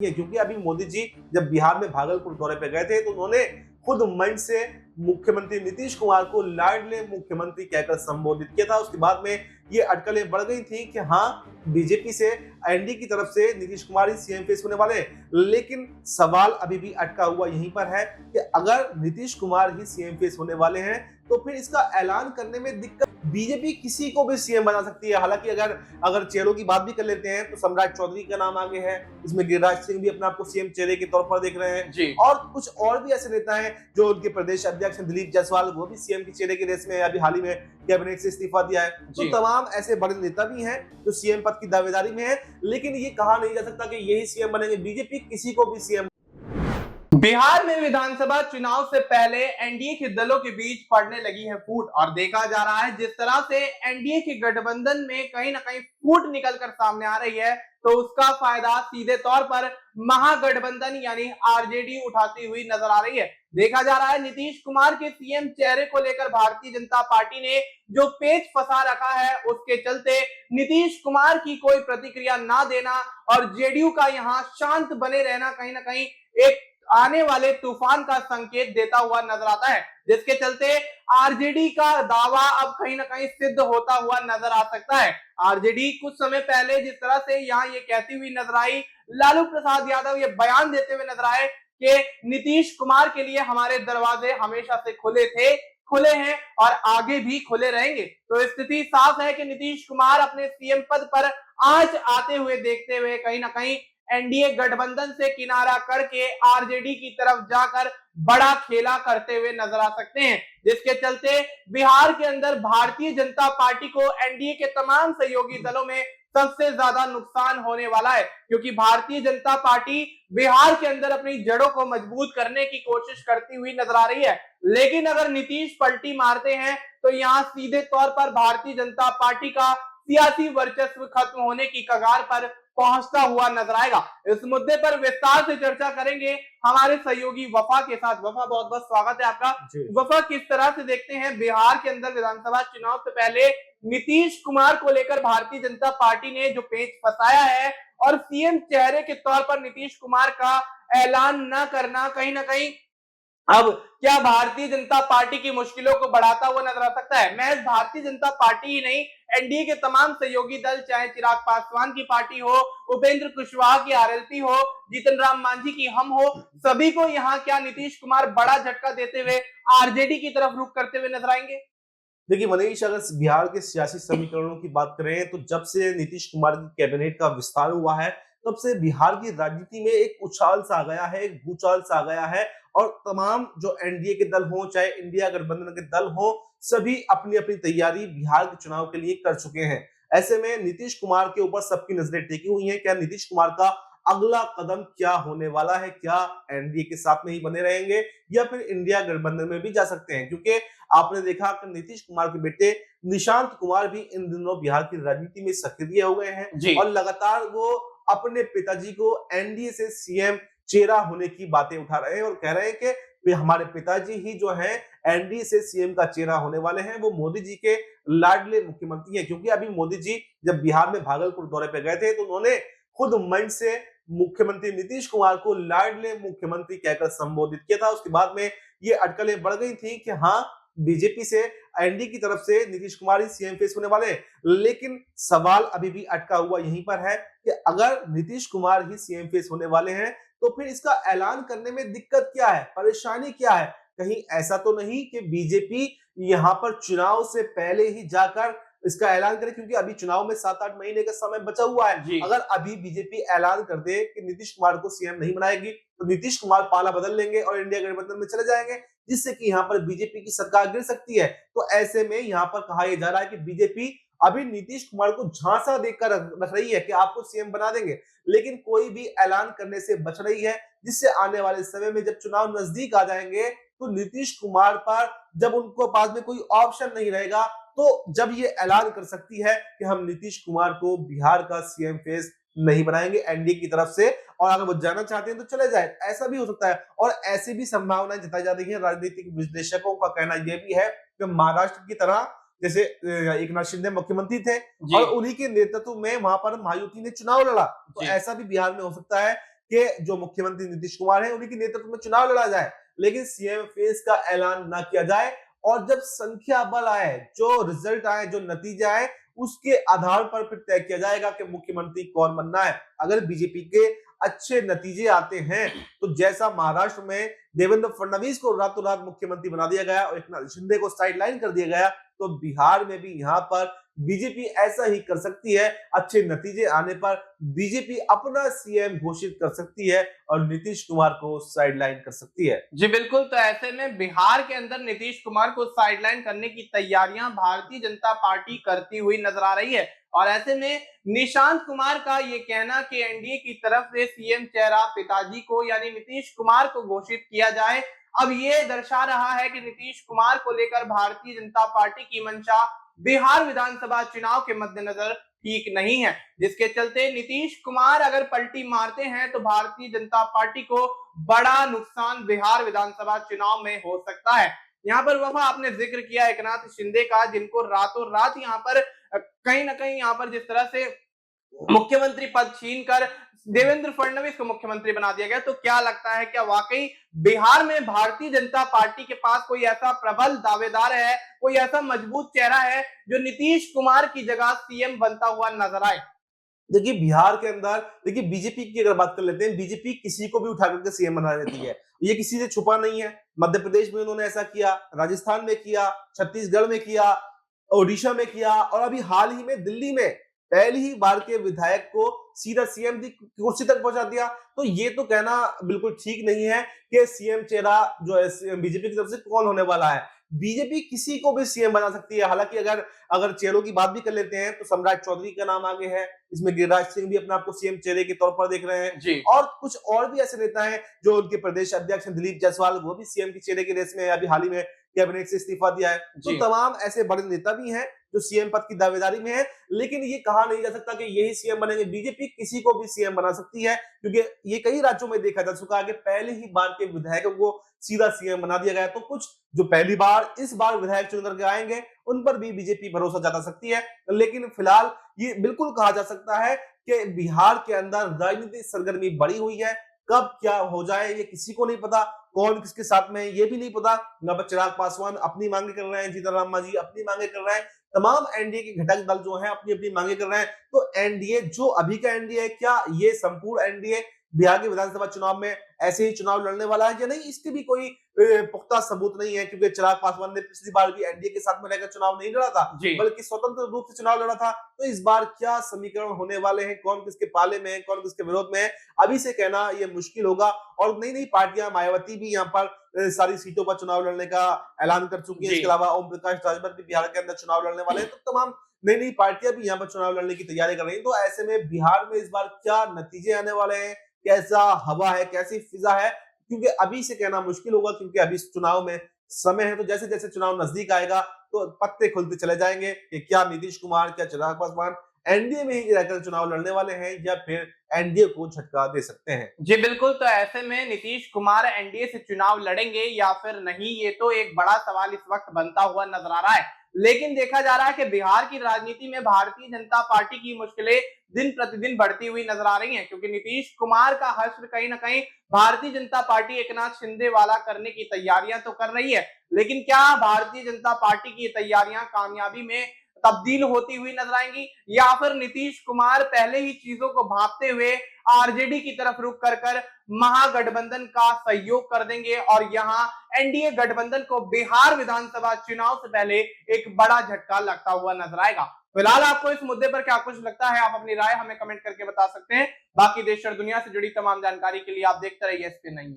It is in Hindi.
क्योंकि अभी मोदी जी जब बिहार में भागलपुर दौरे पे गए थे तो उन्होंने खुद मंच से मुख्यमंत्री नीतीश कुमार को लाडले मुख्यमंत्री कहकर संबोधित किया था। उसके बाद में ये अटकलें बढ़ गई थी कि हाँ, बीजेपी से एनडीए की तरफ से नीतीश कुमार ही सीएम फेस होने वाले हैं। लेकिन सवाल अभी भी अटका हुआ यहीं पर है कि अगर नीतीश कुमार ही सीएम फेस होने वाले हैं तो फिर इसका ऐलान करने में दिक्कत, बीजेपी किसी को भी सीएम बना सकती है। हालांकि अगर अगर चेहरों की बात भी कर लेते हैं तो सम्राट चौधरी का नाम आगे है, इसमें गिरिराज सिंह भी अपने आप को सीएम चेहरे के तौर पर देख रहे हैं जी। और कुछ और भी ऐसे नेता हैं जो उनके प्रदेश अध्यक्ष दिलीप जायसवाल, वो भी सीएम के चेहरे के रेस में अभी हाल ही में कैबिनेट से इस्तीफा दिया है। तो तमाम ऐसे बड़े नेता भी हैं जो सीएम पद की दावेदारी में है, लेकिन ये कहा नहीं जा सकता कि यही सीएम बनेंगे। बीजेपी किसी को भी सीएम। बिहार में विधानसभा चुनाव से पहले एनडीए के दलों के बीच पड़ने लगी है फूट और देखा जा रहा है जिस तरह से एनडीए के गठबंधन में कहीं ना कहीं फूट निकलकर सामने आ रही है तो उसका फायदा सीधे तौर पर महागठबंधन यानी आरजेडी उठाती हुई नजर आ रही है। देखा जा रहा है नीतीश कुमार के सीएम चेहरे को लेकर भारतीय जनता पार्टी ने जो पेच फंसा रखा है उसके चलते नीतीश कुमार की कोई प्रतिक्रिया ना देना और जेडीयू का यहां शांत बने रहना कहीं ना कहीं एक आने वाले तूफान का संकेत देता हुआ नजर आता है, जिसके चलते आरजेडी का दावा अब कहीं ना कहीं सिद्ध होता हुआ नजर आ सकता है। आरजेडी कुछ समय पहले जिस तरह से यहाँ ये कहती हुई नजर आई, लालू प्रसाद यादव ये बयान देते हुए नजर आए कि नीतीश कुमार के लिए हमारे दरवाजे हमेशा से खुले थे, खुले हैं और आगे भी खुले रहेंगे। तो स्थिति साफ है कि नीतीश कुमार अपने सीएम पद पर आज आते हुए देखते हुए कहीं ना कहीं एनडीए गठबंधन से किनारा करके आरजेडी की तरफ जाकर बड़ा खेला करते हुए नजर आ सकते हैं, जिसके चलते बिहार के अंदर भारतीय जनता पार्टी को एनडीए के तमाम सहयोगी दलों में सबसे ज्यादा नुकसान होने वाला है, क्योंकि भारतीय जनता पार्टी बिहार के अंदर अपनी जड़ों को मजबूत करने की कोशिश करती हुई नजर आ रही है। लेकिन अगर नीतीश पलटी मारते हैं तो यहाँ सीधे तौर पर भारतीय जनता पार्टी का सियासी वर्चस्व खत्म होने की कगार पर पहुंचता हुआ नजर आएगा। इस मुद्दे पर विस्तार से चर्चा करेंगे हमारे सहयोगी वफा के साथ। वफा, बहुत बहुत स्वागत है आपका। वफा, किस तरह से देखते हैं बिहार के अंदर विधानसभा चुनाव से पहले नीतीश कुमार को लेकर भारतीय जनता पार्टी ने जो पेच फंसाया है और सीएम चेहरे के तौर पर नीतीश कुमार का ऐलान न करना कहीं ना कहीं अब क्या भारतीय जनता पार्टी की मुश्किलों को बढ़ाता हुआ नजर आ सकता है? महज भारतीय जनता पार्टी ही नहीं, एनडीए के तमाम सहयोगी दल, चाहे चिराग पासवान की पार्टी हो, उपेंद्र कुशवाहा की आरएलपी हो, जीतन राम मांझी की हम हो, सभी को यहाँ क्या नीतीश कुमार बड़ा झटका देते हुए आरजेडी की तरफ रुख करते हुए नजर आएंगे? देखिए मनीष, अगर बिहार के सियासी समीकरणों की बात करें तो जब से नीतीश कुमार की कैबिनेट का विस्तार हुआ है तब से बिहार की राजनीति में एक उछाल सा आ गया है, एक भूचाल सा आ गया है और तमाम जो एनडीए के दल हों चाहे इंडिया गठबंधन के दल हों, सभी अपनी अपनी तैयारी बिहार के चुनाव के लिए कर चुके हैं। ऐसे में नीतीश कुमार के ऊपर सबकी नजरें टिकी हुई हैं। क्या नीतीश कुमार का अगला कदम क्या होने वाला है? क्या एनडीए के साथ में ही बने रहेंगे या फिर इंडिया गठबंधन में भी जा सकते हैं? क्योंकि आपने देखा कि नीतीश कुमार के बेटे निशांत कुमार भी इन दिनों बिहार की राजनीति में सक्रिय हो गए हैं और लगातार वो अपने पिताजी को एनडीए से सीएम चेहरा होने की बातें उठा रहे हैं और कह रहे हैं कि हमारे पिताजी ही जो हैं एनडीए से सीएम का चेहरा होने वाले हैं, वो मोदी जी के लाडले मुख्यमंत्री हैं। क्योंकि अभी मोदी जी जब बिहार में भागलपुर दौरे पे गए थे तो उन्होंने खुद मंच से मुख्यमंत्री नीतीश कुमार को लाडले मुख्यमंत्री कहकर संबोधित किया था। उसके बाद में ये अटकलें बढ़ गई थी कि हाँ, बीजेपी से एनडीए की तरफ से नीतीश कुमार ही सीएम फेस होने वाले हैं। लेकिन सवाल अभी भी अटका हुआ यहीं पर है कि अगर नीतीश कुमार ही सीएम फेस होने वाले हैं तो फिर इसका ऐलान करने में दिक्कत क्या है, परेशानी क्या है? कहीं ऐसा तो नहीं कि बीजेपी यहाँ पर चुनाव से पहले ही जाकर इसका ऐलान करे, क्योंकि अभी चुनाव में 7-8 महीने का समय बचा हुआ है। अगर अभी बीजेपी ऐलान कर दे कि नीतीश कुमार को सीएम नहीं बनाएगी तो नीतीश कुमार पाला बदल लेंगे और इंडिया गठबंधन में चले जाएंगे, जिससे कि यहाँ पर बीजेपी की सरकार गिर सकती है। तो ऐसे में यहाँ पर कहा यह जा रहा है कि बीजेपी अभी नीतीश कुमार को झांसा देकर रख रही है कि आपको सीएम बना देंगे, लेकिन कोई भी ऐलान करने से बच रही है, जिससे आने वाले समय में जब चुनाव नजदीक आ जाएंगे तो नीतीश कुमार पर जब उनको पास में कोई ऑप्शन नहीं रहेगा तो जब ये ऐलान कर सकती है कि हम नीतीश कुमार को बिहार का सीएम फेस नहीं बनाएंगे एनडीए की तरफ से, और अगर वो जाना चाहते हैं तो चले जाए, ऐसा भी हो सकता है। और ऐसी भी संभावनाएं जताई जा रही है। राजनीतिक विश्लेषकों का कहना यह भी है कि महाराष्ट्र की तरह जैसे एकनाथ शिंदे मुख्यमंत्री थे और उन्हीं के नेतृत्व में वहां पर महायुति ने चुनाव लड़ा, तो ऐसा भी बिहार में हो सकता है कि जो मुख्यमंत्री नीतीश कुमार है उन्हीं के नेतृत्व में चुनाव लड़ा जाए, लेकिन सीएम फेज का ऐलान ना किया जाए और जब संख्या बल आए, जो रिजल्ट आए, जो नतीजे आए, उसके आधार पर फिर तय किया जाएगा कि मुख्यमंत्री कौन बनना है। अगर बीजेपी के अच्छे नतीजे आते हैं तो जैसा महाराष्ट्र में देवेंद्र फडणवीस को रातों रात मुख्यमंत्री बना दिया गया और एकनाथ शिंदे को साइडलाइन कर दिया गया, तो बिहार में भी यहाँ पर बीजेपी ऐसा ही कर सकती है। अच्छे नतीजे आने पर बीजेपी अपना सीएम घोषित कर सकती है और नीतीश कुमार को साइडलाइन कर सकती है। जी बिल्कुल, तो ऐसे में बिहार के अंदर नीतीश कुमार को साइडलाइन करने की तैयारियां भारतीय जनता पार्टी करती हुई नजर आ रही है और ऐसे में निशांत कुमार का ये कहना कि एनडीए की तरफ से सीएम चेहरा पिताजी को यानी नीतीश कुमार को घोषित किया जाए, अब ये दर्शा रहा है कि नीतीश कुमार को लेकर भारतीय जनता पार्टी की मंशा बिहार विधानसभा चुनाव के मद्देनजर ठीक नहीं है, जिसके चलते नीतीश कुमार अगर पलटी मारते हैं तो भारतीय जनता पार्टी को बड़ा नुकसान बिहार विधानसभा चुनाव में हो सकता है। यहाँ पर वफा आपने जिक्र किया एकनाथ शिंदे का, जिनको रातों रात यहाँ पर कहीं ना कहीं यहाँ पर जिस तरह से मुख्यमंत्री पद छीनकर देवेंद्र फडणवीस को मुख्यमंत्री बना दिया गया, तो क्या लगता है क्या वाकई बिहार में भारतीय जनता पार्टी के पास कोई ऐसा प्रबल दावेदार है, कोई ऐसा मजबूत चेहरा है जो नीतीश कुमार की जगह सीएम बनता हुआ नजर आए? देखिए बिहार के अंदर, देखिए बीजेपी की अगर बात कर लेते हैं, बीजेपी किसी को भी उठा करके सीएम बना देती है, ये किसी से छुपा नहीं है। मध्य प्रदेश में उन्होंने ऐसा किया, राजस्थान में किया, छत्तीसगढ़ में किया, ओडिशा में किया और अभी हाल ही में दिल्ली में पहली ही बार के विधायक को सीधा सीएम की कुर्सी तक पहुंचा दिया। तो ये तो कहना बिल्कुल ठीक नहीं है कि सीएम चेहरा जो है बीजेपी की तरफ से कौन होने वाला है। बीजेपी किसी को भी सीएम बना सकती है। हालांकि अगर अगर चेहरों की बात भी कर लेते हैं तो सम्राट चौधरी का नाम आगे है, इसमें गिरिराज सिंह भी अपने आपको सीएम चेहरे के तौर पर देख रहे हैं जी। और कुछ और भी ऐसे नेता हैं जो उनके प्रदेश अध्यक्ष दिलीप जायसवाल, वो भी सीएम के चेहरे के रेस में अभी हाल ही में कैबिनेट से इस्तीफा दिया है। तो तमाम ऐसे बड़े नेता भी हैं जो सीएम पद की दावेदारी में है, लेकिन ये कहा नहीं जा सकता कि यही सीएम बनेंगे। बीजेपी किसी को भी सीएम बना सकती है क्योंकि ये कई राज्यों में देखा जा चुका है कि पहले ही बार के विधायकों को सीधा सीएम बना दिया गया। तो कुछ जो पहली बार इस बार विधायक चुन करके आएंगे उन पर भी बीजेपी भरोसा जता सकती है, लेकिन फिलहाल ये बिल्कुल कहा जा सकता है कि बिहार के अंदर राजनीतिक सरगर्मी बढ़ी हुई है। कब क्या हो जाए ये किसी को नहीं पता, कौन किसके साथ में ये भी नहीं पता। न चिराग पासवान अपनी मांगे कर रहे हैं, जीतनराम मांझी अपनी मांगे कर रहे हैं, तमाम एनडीए के घटक दल जो हैं अपनी अपनी मांगे कर रहे हैं। तो एनडीए जो अभी का एनडीए है, क्या ये संपूर्ण एनडीए बिहार के विधानसभा चुनाव में ऐसे ही चुनाव लड़ने वाला है या नहीं, इसके भी कोई पुख्ता सबूत नहीं है। क्योंकि चिराग पासवान ने पिछली बार भी एनडीए के साथ में रहकर चुनाव नहीं लड़ा था, बल्कि स्वतंत्र रूप से चुनाव लड़ा था। तो इस बार क्या समीकरण होने वाले हैं, कौन किसके पाले में है, कौन किसके विरोध में है, अभी से कहना ये मुश्किल होगा। और नई नई पार्टियां, मायावती भी यहाँ पर सारी सीटों पर चुनाव लड़ने का ऐलान कर चुकी है। इसके अलावा ओम प्रकाश राजभर भी बिहार के अंदर चुनाव लड़ने वाले हैं। तो तमाम नई नई पार्टियां भी यहाँ पर चुनाव लड़ने की तैयारी कर रही है। तो ऐसे में बिहार में इस बार क्या नतीजे आने वाले हैं, कैसा हवा है, कैसी फिजा है, क्योंकि अभी से कहना मुश्किल होगा, क्योंकि अभी चुनाव में समय है। तो जैसे जैसे चुनाव नजदीक आएगा तो पत्ते खुलते चले जाएंगे कि क्या नीतीश कुमार, क्या चिराग पासवान एनडीए में ही रहकर चुनाव लड़ने वाले हैं या फिर एनडीए को झटका दे सकते हैं। जी बिल्कुल, तो ऐसे में नीतीश कुमार एनडीए से चुनाव लड़ेंगे या फिर नहीं, ये तो एक बड़ा सवाल इस वक्त बनता हुआ नजर आ रहा है। लेकिन देखा जा रहा है कि बिहार की राजनीति में भारतीय जनता पार्टी की मुश्किलें दिन प्रतिदिन बढ़ती हुई नजर आ रही हैं, क्योंकि नीतीश कुमार का हश्र कहीं ना कहीं भारतीय जनता पार्टी एकनाथ शिंदे वाला करने की तैयारियां तो कर रही है, लेकिन क्या भारतीय जनता पार्टी की तैयारियां कामयाबी में तब्दील होती हुई नजर आएंगी, या फिर नीतीश कुमार पहले ही चीजों को भांपते हुए आरजेडी की तरफ रुख कर महागठबंधन का सहयोग कर देंगे और यहां एनडीए गठबंधन को बिहार विधानसभा चुनाव से पहले एक बड़ा झटका लगता हुआ नजर आएगा। फिलहाल आपको इस मुद्दे पर क्या कुछ लगता है, आप अपनी राय हमें कमेंट करके बता सकते हैं। बाकी देश और दुनिया से जुड़ी तमाम जानकारी के लिए आप देखते रहिए एसपी9 न्यूज़।